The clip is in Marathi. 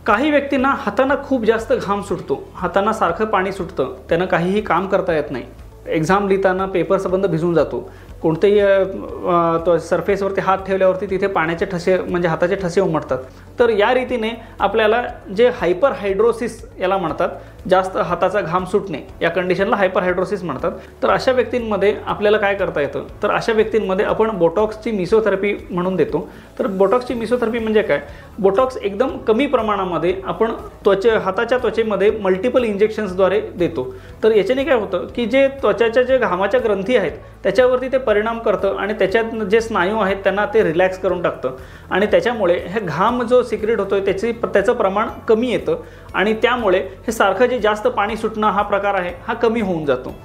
काही व्यक्तींना हातांना खूप जास्त घाम सुटतो, हातांना सारखं पाणी सुटतं, त्यांना काहीही काम करता येत नाही। एक्झाम लिहिताना पेपर संबंध भिजून जातो, कोणतेही तो सरफेसवरती हात ठेवल्यावरती तिथे पाण्याचे ठसे म्हणजे हाताचे ठसे उमटतात। तर या रीतीने आपल्याला जे हायपर हायड्रोसिस याला म्हणतात, जास्त हाताचा घाम सुटणे, या कंडिशनला हायपर हायड्रोसिस म्हणतात। तर अशा व्यक्तींमध्ये आपल्याला काय करता येतं, तर अशा व्यक्तींमध्ये आपण बोटॉक्सची मेसोथेरपी म्हणून देतो। तर बोटॉक्सची मेसोथेरपी म्हणजे काय, बोटॉक्स एकदम कमी प्रमाणामध्ये आपण हाताच्या त्वचेमध्ये मल्टिपल इंजेक्शन्सद्वारे देतो। तर याच्याने काय होतं की जे त्वचाच्या जे घामाच्या ग्रंथी आहेत त्याच्यावरती ते परिणाम करतं आणि त्याच्यात जे स्नायू आहेत त्यांना ते रिलॅक्स करून टाकतं आणि त्याच्यामुळे हे घाम जो सिक्रेट होतोय त्याचं प्रमाण कमी येतं आणि त्यामुळे हे सारखं जे जास्त पाणी सुटणं हा प्रकार आहे हा कमी होऊन जातो।